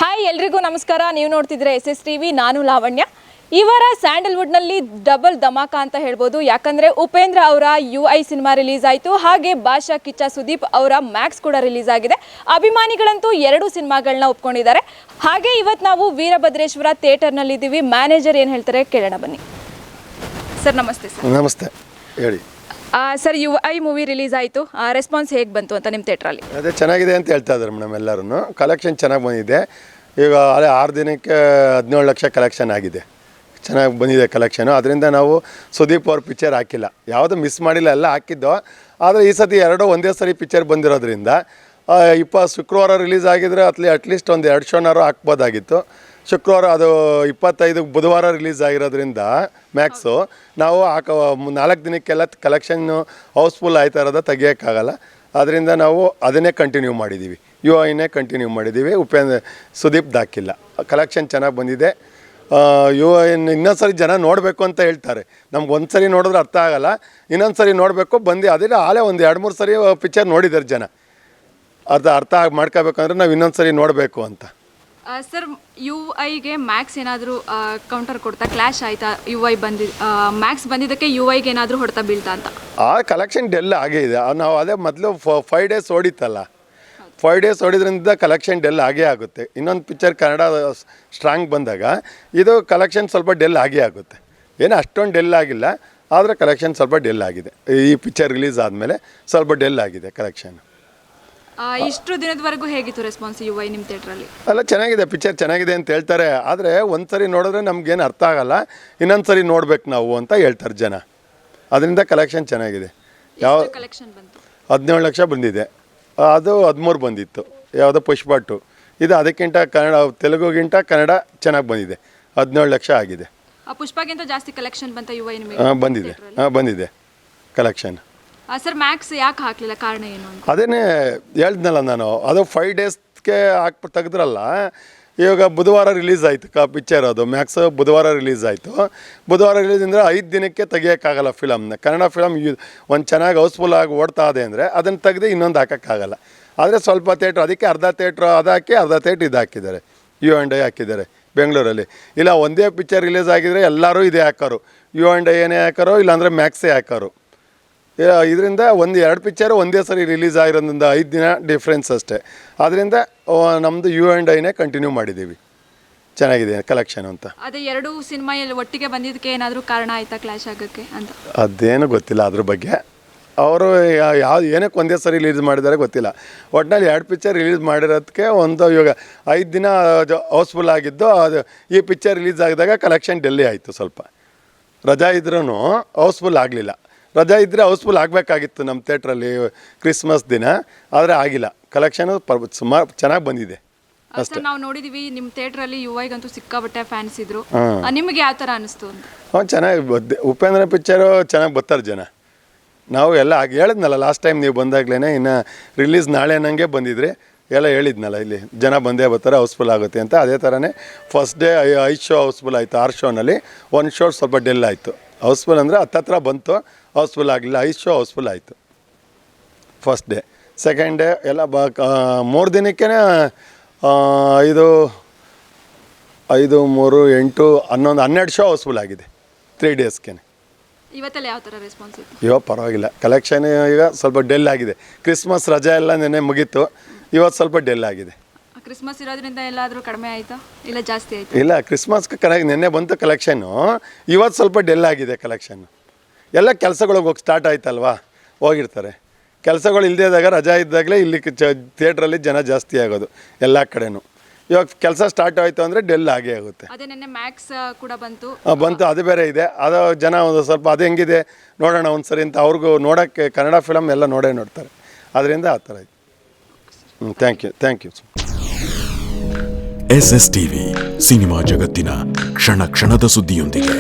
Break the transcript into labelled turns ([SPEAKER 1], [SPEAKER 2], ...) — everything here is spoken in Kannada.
[SPEAKER 1] ಹಾಯ್ ಎಲ್ರಿಗೂ ನಮಸ್ಕಾರ. ನೀವು ನೋಡ್ತಿದ್ರೆ SS TV. ನಾನು ಲಾವಣ್ಯ. ಈ ವಾರ ಸ್ಯಾಂಡಲ್ವುಡ್ನಲ್ಲಿ ಡಬಲ್ ಧಮಾಕ ಅಂತ ಹೇಳ್ಬೋದು. ಯಾಕಂದರೆ ಉಪೇಂದ್ರ ಅವರ UI ಸಿನಿಮಾ ರಿಲೀಸ್ ಆಯಿತು, ಹಾಗೆ ಭಾಷಾ ಕಿಚ್ಚ ಸುದೀಪ್ ಅವರ ಮ್ಯಾಕ್ಸ್ ಕೂಡ ರಿಲೀಸ್ ಆಗಿದೆ. ಅಭಿಮಾನಿಗಳಂತೂ ಎರಡು ಸಿನಿಮಾಗಳನ್ನ ಒಪ್ಕೊಂಡಿದ್ದಾರೆ. ಹಾಗೆ ಇವತ್ತು ನಾವು ವೀರಭದ್ರೇಶ್ವರ ಥಿಯೇಟರ್ನಲ್ಲಿದ್ದೀವಿ. ಮ್ಯಾನೇಜರ್ ಏನು ಹೇಳ್ತಾರೆ ಕೇಳೋಣ ಬನ್ನಿ. ಸರ್ ನಮಸ್ತೆ. ಸರ್
[SPEAKER 2] ನಮಸ್ತೆ, ಹೇಳಿ.
[SPEAKER 1] ಸರ್ UI ಮೂವಿ ರಿಲೀಸ್ ಆಯಿತು, ರೆಸ್ಪಾನ್ಸ್ ಹೇಗೆ ಬಂತು ಅಂತ ನಿಮ್ಮ ಥಿಯೇಟ್ರಲ್ಲಿ?
[SPEAKER 2] ಅದೇ ಚೆನ್ನಾಗಿದೆ ಅಂತ ಹೇಳ್ತಾ ಇದ್ದಾರೆ ಮೇಡಮ್. ಎಲ್ಲರೂ ಕಲೆಕ್ಷನ್ ಚೆನ್ನಾಗಿ ಬಂದಿದೆ. ಈಗ ಅದೇ 6 ದಿನಕ್ಕೆ 17 ಲಕ್ಷ ಕಲೆಕ್ಷನ್ ಆಗಿದೆ. ಚೆನ್ನಾಗಿ ಬಂದಿದೆ ಕಲೆಕ್ಷನು. ಅದರಿಂದ ನಾವು ಸುದೀಪ್ ಅವ್ರ ಪಿಕ್ಚರ್ ಹಾಕಿಲ್ಲ, ಯಾವುದು ಮಿಸ್ ಮಾಡಿಲ್ಲ, ಎಲ್ಲ ಹಾಕಿದ್ದೋ. ಆದರೆ ಈ ಸತಿ ಎರಡು ಒಂದೇ ಸರಿ ಪಿಕ್ಚರ್ ಬಂದಿರೋದ್ರಿಂದ ಶುಕ್ರವಾರ ರಿಲೀಸ್ ಆಗಿದ್ರೆ ಅಟ್ಲೀಸ್ಟ್ ಒಂದು 2 ಶೋನಾರು ಹಾಕ್ಬೋದಾಗಿತ್ತು. ಶುಕ್ರವಾರ ಅದು 25 ಬುಧವಾರ ರಿಲೀಸ್ ಆಗಿರೋದ್ರಿಂದ ಮ್ಯಾಕ್ಸು ನಾವು 4 ದಿನಕ್ಕೆಲ್ಲ ಕಲೆಕ್ಷನ್ನು ಹೌಸ್ಫುಲ್ ಆಯ್ತಾ ಇರೋದು ತೆಗಿಯೋಕ್ಕಾಗಲ್ಲ. ಅದರಿಂದ ನಾವು ಅದನ್ನೇ ಕಂಟಿನ್ಯೂ ಮಾಡಿದ್ದೀವಿ, UIನೇ ಕಂಟಿನ್ಯೂ ಮಾಡಿದ್ದೀವಿ. ಸುದೀಪ್ ಹಾಕಿಲ್ಲ. ಕಲೆಕ್ಷನ್ ಚೆನ್ನಾಗಿ ಬಂದಿದೆ. UI ಇನ್ನೊಂದು ಸರಿ ಜನ ನೋಡಬೇಕು ಅಂತ ಹೇಳ್ತಾರೆ. ನಮ್ಗೆ ಒಂದು ಸರಿ ನೋಡಿದ್ರೆ ಅರ್ಥ ಆಗೋಲ್ಲ, ಇನ್ನೊಂದು ಸರಿ ನೋಡಬೇಕು ಬಂದು. ಅದೇ ಆಲೇ ಒಂದು 2-3 ಸರಿ ಪಿಕ್ಚರ್ ನೋಡಿದ್ದಾರೆ ಜನ. ಅರ್ಥ ಮಾಡ್ಕೋಬೇಕಂದ್ರೆ ನಾವು ಇನ್ನೊಂದು ಸರಿ ನೋಡಬೇಕು ಅಂತ.
[SPEAKER 1] ಸರ್ UIಗೆ ಮ್ಯಾಕ್ಸ್ ಏನಾದರೂ ಕೌಂಟರ್ ಕೊಡ್ತಾ, ಕ್ಲಾಶ್ ಆಯಿತಾ? UI ಮ್ಯಾಕ್ಸ್ ಬಂದಿದ್ದಕ್ಕೆ UIಗೆ ಏನಾದರೂ ಹೊಡ್ತಾ ಬೀಳ್ತಾ ಅಂತ?
[SPEAKER 2] ಆ ಕಲೆಕ್ಷನ್ ಡೆಲ್ ಆಗೇ ಇದೆ. ನಾವು ಅದೇ ಮೊದಲು 5 ಡೇಸ್ ಓಡಿತ್ತಲ್ಲ, 5 ಡೇಸ್ ಓಡಿದ್ರಿಂದ ಕಲೆಕ್ಷನ್ ಡೆಲ್ ಆಗೇ ಆಗುತ್ತೆ. ಇನ್ನೊಂದು ಪಿಕ್ಚರ್ ಕನ್ನಡ ಸ್ಟ್ರಾಂಗ್ ಬಂದಾಗ ಇದು ಕಲೆಕ್ಷನ್ ಸ್ವಲ್ಪ ಡೆಲ್ ಆಗೇ ಆಗುತ್ತೆ. ಏನು ಅಷ್ಟೊಂದು ಡೆಲ್ ಆಗಿಲ್ಲ, ಆದರೆ ಕಲೆಕ್ಷನ್ ಸ್ವಲ್ಪ ಡೆಲ್ ಆಗಿದೆ. ಈ ಪಿಕ್ಚರ್ ರಿಲೀಸ್ ಆದಮೇಲೆ ಸ್ವಲ್ಪ ಡೆಲ್ ಆಗಿದೆ ಕಲೆಕ್ಷನ್.
[SPEAKER 1] ಇಷ್ಟು ದಿನದವರೆಗೂ ಹೇಗಿತ್ತು ರೆಸ್ಪಾನ್ಸ್ UI ನಿಮ್ಮ ಥಿಯೇಟ್ರಲ್ಲಿ?
[SPEAKER 2] ಅಲ್ಲ, ಚೆನ್ನಾಗಿದೆ, ಪಿಕ್ಚರ್ ಚೆನ್ನಾಗಿದೆ ಅಂತ ಹೇಳ್ತಾರೆ. ಆದರೆ ಒಂದು ಸರಿ ನೋಡಿದ್ರೆ ನಮಗೇನು ಅರ್ಥ ಆಗಲ್ಲ, ಇನ್ನೊಂದು ಸರಿ ನೋಡ್ಬೇಕು ನಾವು ಅಂತ ಹೇಳ್ತಾರೆ ಜನ. ಅದರಿಂದ ಕಲೆಕ್ಷನ್ ಚೆನ್ನಾಗಿದೆ. ಯಾವ
[SPEAKER 1] ಕಲೆಕ್ಷನ್ ಬಂತು?
[SPEAKER 2] 17 ಲಕ್ಷ ಬಂದಿದೆ. ಅದು 13 ಬಂದಿತ್ತು, ಯಾವುದೋ ಪುಷ್ಪ 2. ಇದು ಅದಕ್ಕಿಂತ ತೆಲುಗುಗಿಂತ ಕನ್ನಡ ಚೆನ್ನಾಗಿ ಬಂದಿದೆ. 17 ಲಕ್ಷ ಆಗಿದೆ.
[SPEAKER 1] ಪುಷ್ಪಗಿಂತ ಜಾಸ್ತಿ ಕಲೆಕ್ಷನ್ ಬಂತ UI ನಿಮಗೆ?
[SPEAKER 2] ಬಂದಿದೆ ಕಲೆಕ್ಷನ್.
[SPEAKER 1] ಸರ್ ಮ್ಯಾಕ್ಸ್ ಯಾಕೆ ಹಾಕಲಿಲ್ಲ, ಕಾರಣ ಏನು ಅಂತ?
[SPEAKER 2] ಅದೇನೇ ಹೇಳ್ದ್ನಲ್ಲ ನಾನು, ಅದು 5 ಡೇಸ್ಗೆ ತೆಗೆದ್ರಲ್ಲ. ಇವಾಗ ಬುಧವಾರ ರಿಲೀಸ್ ಆಯಿತು ಪಿಕ್ಚರ್. ಅದು ಮ್ಯಾಕ್ಸ್ ಬುಧವಾರ ರಿಲೀಸ್ ಆಯಿತು. ಬುಧವಾರ ರಿಲೀಸ್ ಅಂದರೆ 5 ದಿನಕ್ಕೆ ತೆಗಿಯೋಕ್ಕಾಗಲ್ಲ ಫಿಲಮ್ನ. ಕನ್ನಡ ಫಿಲಮ್ ಒಂದು ಚೆನ್ನಾಗಿ ಹೌಸ್ಫುಲ್ ಆಗಿ ಓಡ್ತಾ ಇದೆ ಅಂದರೆ ಅದನ್ನು ತೆಗೆದು ಇನ್ನೊಂದು ಹಾಕೋಕ್ಕಾಗಲ್ಲ. ಆದರೆ ಸ್ವಲ್ಪ ಥಿಯೇಟ್ರ್, ಅದಕ್ಕೆ ಅರ್ಧ ಥಿಯೇಟ್ರ್ ಅದು ಹಾಕಿ ಅರ್ಧ ಥಿಯೇಟ್ರ್ ಇದು ಹಾಕಿದ್ದಾರೆ, U&I ಹಾಕಿದ್ದಾರೆ ಬೆಂಗಳೂರಲ್ಲಿ. ಇಲ್ಲ ಒಂದೇ ಪಿಕ್ಚರ್ ರಿಲೀಸ್ ಆಗಿದ್ರೆ ಎಲ್ಲರೂ ಇದೇ ಹಾಕೋರು, U&I ಏನೇ ಹಾಕೋರು, ಇಲ್ಲಾಂದರೆ ಮ್ಯಾಕ್ಸೇ ಹಾಕೋರು. ಇದರಿಂದ 1-2 ಪಿಕ್ಚರು ಒಂದೇ ಸರಿ ರಿಲೀಸ್ ಆಗಿರೋದ್ರಿಂದ 5 ದಿನ ಡಿಫ್ರೆನ್ಸ್ ಅಷ್ಟೇ. ಆದ್ದರಿಂದ ನಮ್ಮದು U&Iನೇ ಕಂಟಿನ್ಯೂ ಮಾಡಿದ್ದೀವಿ. ಚೆನ್ನಾಗಿದೆ ಕಲೆಕ್ಷನ್ ಅಂತ.
[SPEAKER 1] ಅದೇ 2 ಸಿನಿಮಾ ಒಟ್ಟಿಗೆ ಬಂದಿದ್ದಕ್ಕೆ ಏನಾದರೂ ಕಾರಣ ಆಯಿತಾ ಕ್ಲಾಶ್ ಆಗೋಕ್ಕೆ ಅಂತ?
[SPEAKER 2] ಅದೇನು ಗೊತ್ತಿಲ್ಲ ಅದ್ರ ಬಗ್ಗೆ. ಅವರು ಏನಕ್ಕೆ ಒಂದೇ ಸರಿ ರಿಲೀಸ್ ಮಾಡಿದ್ದಾರೆ ಗೊತ್ತಿಲ್ಲ. ಒಟ್ಟಿನಲ್ಲಿ 2 ಪಿಕ್ಚರ್ ರಿಲೀಸ್ ಮಾಡಿರೋದಕ್ಕೆ ಇವಾಗ 5 ದಿನ ಹೌಸ್ಫುಲ್ ಆಗಿದ್ದು. ಅದು ಈ ಪಿಕ್ಚರ್ ರಿಲೀಸ್ ಆಗಿದಾಗ ಕಲೆಕ್ಷನ್ ಡೆಲ್ಲಿ ಆಯಿತು. ಸ್ವಲ್ಪ ರಜಾ ಇದ್ರೂ ಹೌಸ್ಫುಲ್ ಆಗಲಿಲ್ಲ. ರಜಾ ಇದ್ದರೆ ಹೌಸ್ಫುಲ್ ಆಗಬೇಕಾಗಿತ್ತು ನಮ್ಮ ಥಿಯೇಟ್ರಲ್ಲಿ ಕ್ರಿಸ್ಮಸ್ ದಿನ, ಆದರೆ ಆಗಿಲ್ಲ. ಕಲೆಕ್ಷನು ಸುಮಾರು ಚೆನ್ನಾಗಿ ಬಂದಿದೆ ಅಷ್ಟೇ.
[SPEAKER 1] ನಾವು ನೋಡಿದ್ದೀವಿ ನಿಮ್ಮ ಥಿಯೇಟ್ರಲ್ಲಿ UIಗಂತೂ ಸಿಕ್ಕಾಪಟ್ಟೆ ಫ್ಯಾನ್ಸ್ ಇದ್ರು. ನಿಮಗೆ ಯಾವ ಥರ ಅನಿಸ್ತು ಅಂತ?
[SPEAKER 2] ಚೆನ್ನಾಗಿ ಉಪೇಂದ್ರ ಪಿಕ್ಚರು ಚೆನ್ನಾಗಿ ಬರ್ತಾರೆ ಜನ. ನಾವು ಎಲ್ಲ ಹೇಳಿದ್ನಲ್ಲ ಲಾಸ್ಟ್ ಟೈಮ್ ನೀವು ಬಂದಾಗಲೇ, ಇನ್ನು ರಿಲೀಸ್ ನಾಳೆ ನನಗೆ ಬಂದಿದ್ರಿ ಎಲ್ಲ ಹೇಳಿದ್ನಲ್ಲ, ಇಲ್ಲಿ ಜನ ಬಂದೇ ಬರ್ತಾರೆ, ಹೌಸ್ಫುಲ್ ಆಗುತ್ತೆ ಅಂತ. ಅದೇ ಥರನೇ ಫಸ್ಟ್ ಡೇ 5 ಶೋ ಹೌಸ್ಫುಲ್ ಆಯಿತು. 6 ಶೋನಲ್ಲಿ 1 ಶೋ ಸ್ವಲ್ಪ ಡೆಲ್ ಆಯಿತು. ಹೌಸ್ಫುಲ್ ಅಂದರೆ ಹತ್ತತ್ರ ಬಂತು, ಹೌಸ್ಫುಲ್ ಆಗಲಿಲ್ಲ. 5 ಶೋ ಹೌಸ್ಫುಲ್ ಆಯಿತು ಫಸ್ಟ್ ಡೇ. ಸೆಕೆಂಡ್ ಡೇ ಎಲ್ಲ 3 ದಿನಕ್ಕೇ 5, 3, 8, 11, 12 ಶೋ ಹೌಸ್ಫುಲ್ ಆಗಿದೆ 3 ಡೇಸ್ಗೆ.
[SPEAKER 1] ಇವತ್ತೆಲ್ಲ ಯಾವ ಥರ ರೆಸ್ಪಾನ್ಸ್ ಇತ್ತು?
[SPEAKER 2] ಇವಾಗ ಪರವಾಗಿಲ್ಲ, ಕಲೆಕ್ಷನ್ ಈಗ ಸ್ವಲ್ಪ ಡೆಲ್ ಆಗಿದೆ. ಕ್ರಿಸ್ಮಸ್ ರಜೆ ಎಲ್ಲ ನೆನ್ನೆ ಮುಗೀತು, ಇವತ್ತು ಸ್ವಲ್ಪ ಡೆಲ್ ಆಗಿದೆ.
[SPEAKER 1] ಕ್ರಿಸ್ಮಸ್ ಇರೋದ್ರಿಂದ ಎಲ್ಲಾದರೂ ಕಡಿಮೆ ಆಯಿತಾ ಇಲ್ಲ ಜಾಸ್ತಿ ಆಯಿತು?
[SPEAKER 2] ಇಲ್ಲ, ಕ್ರಿಸ್ಮಸ್ಗೆ ನೆನ್ನೆ ಬಂತು ಕಲೆಕ್ಷನ್ನು, ಇವತ್ತು ಸ್ವಲ್ಪ ಡೆಲ್ ಆಗಿದೆ ಕಲೆಕ್ಷನ್ನು. ಎಲ್ಲ ಕೆಲಸಗಳಿಗೆ ಹೋಗಿ ಸ್ಟಾರ್ಟ್ ಆಯ್ತಲ್ವಾ, ಹೋಗಿರ್ತಾರೆ. ಕೆಲಸಗಳು ಇಲ್ಲದೇ ರಜಾ ಇದ್ದಾಗಲೇ ಇಲ್ಲಿ ಥಿಯೇಟ್ರಲ್ಲಿ ಜನ ಜಾಸ್ತಿ ಆಗೋದು ಎಲ್ಲ ಕಡೆನೂ. ಇವಾಗ ಕೆಲಸ ಸ್ಟಾರ್ಟ್ ಆಯಿತು ಅಂದರೆ ಡೆಲ್ ಆಗೇ ಆಗುತ್ತೆ.
[SPEAKER 1] ಅದೇ ನೆನ್ನೆ ಮ್ಯಾಕ್ಸ್ ಕೂಡ ಬಂತು,
[SPEAKER 2] ಅದು ಬೇರೆ ಇದೆ. ಅದು ಜನ ಒಂದು ಸ್ವಲ್ಪ ಅದು ಹೆಂಗಿದೆ ನೋಡೋಣ ಒಂದು ಸರಿ ಅಂತ ಅವ್ರಿಗೂ ನೋಡೋಕ್ಕೆ ಕನ್ನಡ ಫಿಲಮ್ ಎಲ್ಲ ನೋಡ್ತಾರೆ. ಅದರಿಂದ ಆ ಥರ ಆಯಿತು. Thank you.
[SPEAKER 3] SS TV cinema ಜಗತ್ತಿನ ಕ್ಷಣ ಕ್ಷಣದ ಸುದ್ದಿಯೊಂದಿಗೆ.